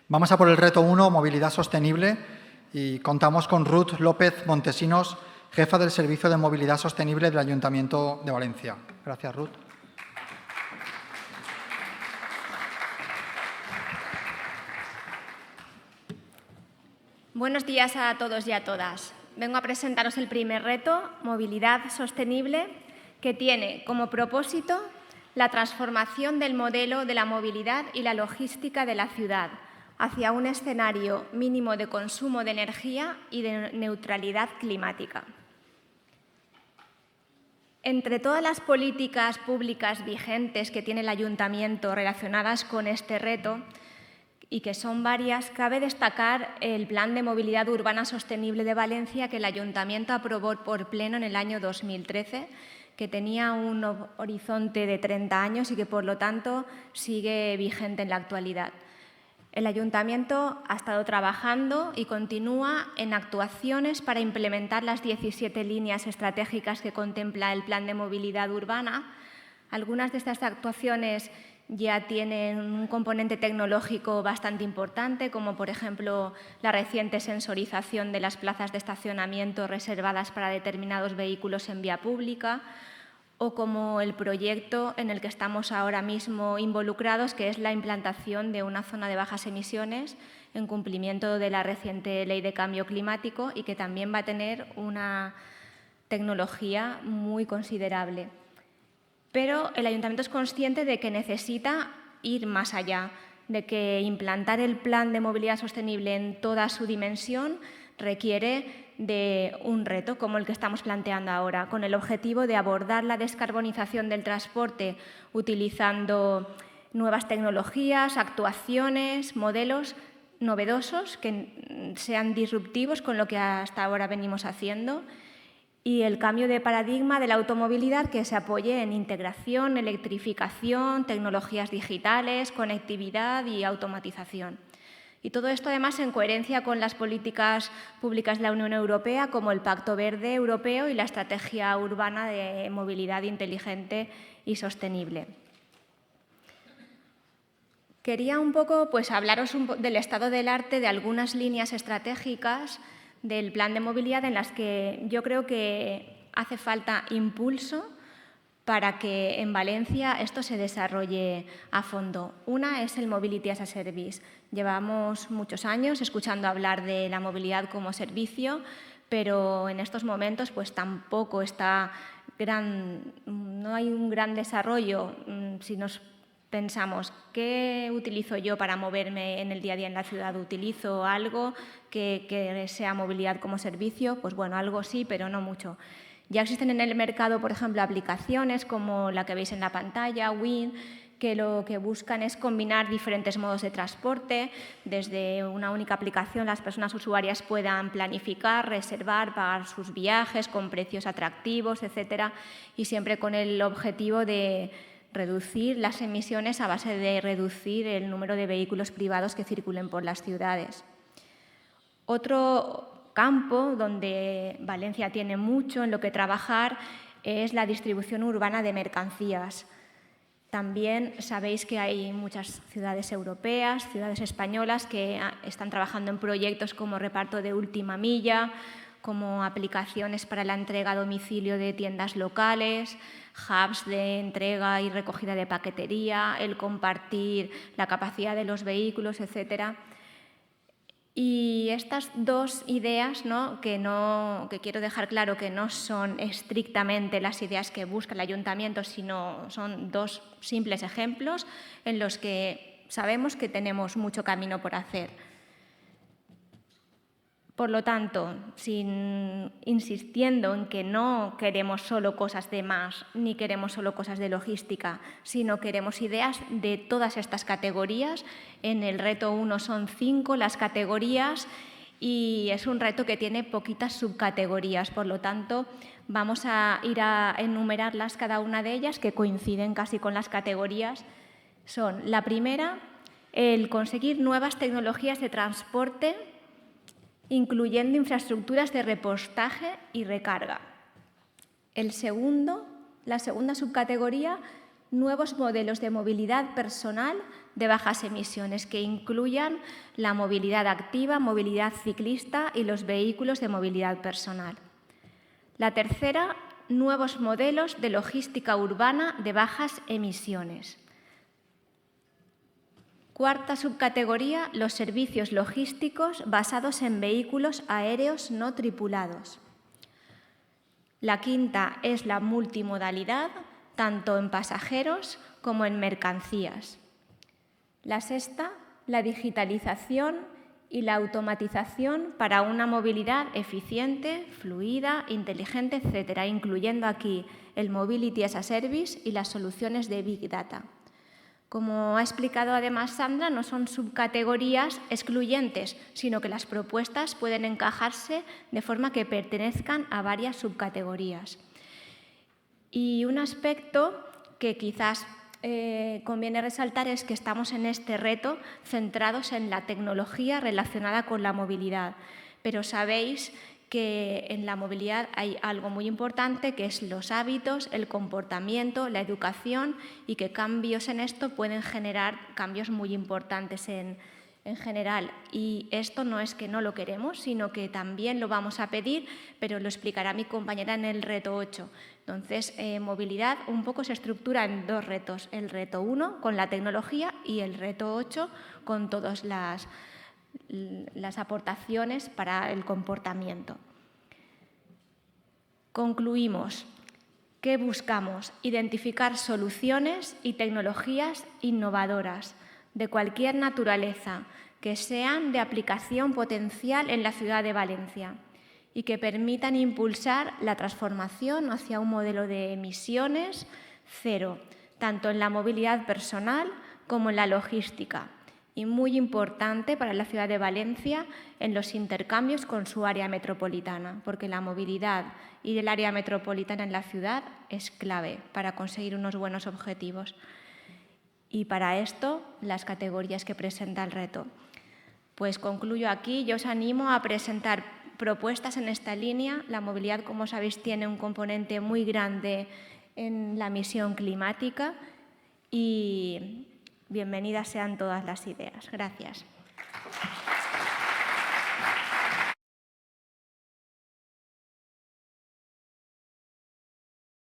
Vamos a por el reto 1, movilidad sostenible, y contamos con Ruth López Montesinos, jefa del Servicio de Movilidad Sostenible del Ayuntamiento de Valencia. Gracias, Ruth. Buenos días a todos y a todas. Vengo a presentaros el primer reto, movilidad sostenible, que tiene como propósito la transformación del modelo de la movilidad y la logística de la ciudad hacia un escenario mínimo de consumo de energía y de neutralidad climática. Entre todas las políticas públicas vigentes que tiene el Ayuntamiento relacionadas con este reto, y que son varias, cabe destacar el Plan de Movilidad Urbana Sostenible de Valencia que el Ayuntamiento aprobó por pleno en el año 2013, que tenía un horizonte de 30 años y que, por lo tanto, sigue vigente en la actualidad. El Ayuntamiento ha estado trabajando y continúa en actuaciones para implementar las 17 líneas estratégicas que contempla el Plan de Movilidad Urbana. Algunas de estas actuaciones ya tienen un componente tecnológico bastante importante, como por ejemplo la reciente sensorización de las plazas de estacionamiento reservadas para determinados vehículos en vía pública, o como el proyecto en el que estamos ahora mismo involucrados, que es la implantación de una zona de bajas emisiones en cumplimiento de la reciente Ley de Cambio Climático y que también va a tener una tecnología muy considerable. Pero el Ayuntamiento es consciente de que necesita ir más allá, de que implantar el Plan de Movilidad Sostenible en toda su dimensión requiere de un reto como el que estamos planteando ahora, con el objetivo de abordar la descarbonización del transporte utilizando nuevas tecnologías, actuaciones, modelos novedosos que sean disruptivos con lo que hasta ahora venimos haciendo, y el cambio de paradigma de la automovilidad que se apoye en integración, electrificación, tecnologías digitales, conectividad y automatización. Y todo esto, además, en coherencia con las políticas públicas de la Unión Europea, como el Pacto Verde Europeo y la Estrategia Urbana de Movilidad Inteligente y Sostenible. Quería un poco hablaros del estado del arte de algunas líneas estratégicas del Plan de Movilidad en las que yo creo que hace falta impulso para que en Valencia esto se desarrolle a fondo. Una es el Mobility as a Service. Llevamos muchos años escuchando hablar de la movilidad como servicio, pero en estos momentos tampoco no hay un gran desarrollo. Si nos pensamos, ¿qué utilizo yo para moverme en el día a día en la ciudad? ¿Utilizo algo que sea movilidad como servicio? Pues bueno, algo sí, pero no mucho. Ya existen en el mercado, por ejemplo, aplicaciones como la que veis en la pantalla, Wind, que lo que buscan es combinar diferentes modos de transporte. Desde una única aplicación las personas usuarias puedan planificar, reservar, pagar sus viajes con precios atractivos, etcétera, y siempre con el objetivo de reducir las emisiones a base de reducir el número de vehículos privados que circulen por las ciudades. Otro campo donde Valencia tiene mucho en lo que trabajar es la distribución urbana de mercancías. También sabéis que hay muchas ciudades europeas, ciudades españolas que están trabajando en proyectos como reparto de última milla, como aplicaciones para la entrega a domicilio de tiendas locales, hubs de entrega y recogida de paquetería, el compartir la capacidad de los vehículos, etcétera. Y estas dos ideas, que quiero dejar claro que no son estrictamente las ideas que busca el Ayuntamiento, sino son dos simples ejemplos en los que sabemos que tenemos mucho camino por hacer. Por lo tanto, insistiendo en que no queremos solo cosas de más, ni queremos solo cosas de logística, sino queremos ideas de todas estas categorías. En el reto 1 son 5 las categorías y es un reto que tiene poquitas subcategorías. Por lo tanto, vamos a ir a enumerarlas cada una de ellas, que coinciden casi con las categorías. Son la primera, el conseguir nuevas tecnologías de transporte, incluyendo infraestructuras de repostaje y recarga. La segunda subcategoría, nuevos modelos de movilidad personal de bajas emisiones que incluyan la movilidad activa, movilidad ciclista y los vehículos de movilidad personal. La tercera, nuevos modelos de logística urbana de bajas emisiones. Cuarta subcategoría, los servicios logísticos basados en vehículos aéreos no tripulados. La quinta es la multimodalidad, tanto en pasajeros como en mercancías. La sexta, la digitalización y la automatización para una movilidad eficiente, fluida, inteligente, etcétera, incluyendo aquí el Mobility as a Service y las soluciones de Big Data. Como ha explicado además Sandra, no son subcategorías excluyentes, sino que las propuestas pueden encajarse de forma que pertenezcan a varias subcategorías. Y un aspecto que quizás conviene resaltar es que estamos en este reto centrados en la tecnología relacionada con la movilidad, pero sabéis que en la movilidad hay algo muy importante, que es los hábitos, el comportamiento, la educación, y que cambios en esto pueden generar cambios muy importantes en general. Y esto no es que no lo queremos, sino que también lo vamos a pedir, pero lo explicará mi compañera en el reto 8. Entonces, movilidad un poco se estructura en dos retos. El reto 1 con la tecnología y el reto 8 con todas las aportaciones para el comportamiento. Concluimos. ¿Qué buscamos? Identificar soluciones y tecnologías innovadoras de cualquier naturaleza que sean de aplicación potencial en la ciudad de Valencia y que permitan impulsar la transformación hacia un modelo de emisiones cero, tanto en la movilidad personal como en la logística, y muy importante para la ciudad de Valencia en los intercambios con su área metropolitana, porque la movilidad y del área metropolitana en la ciudad es clave para conseguir unos buenos objetivos. Y para esto, las categorías que presenta el reto. Pues concluyo aquí. Yo os animo a presentar propuestas en esta línea. La movilidad, como sabéis, tiene un componente muy grande en la misión climática y bienvenidas sean todas las ideas. Gracias.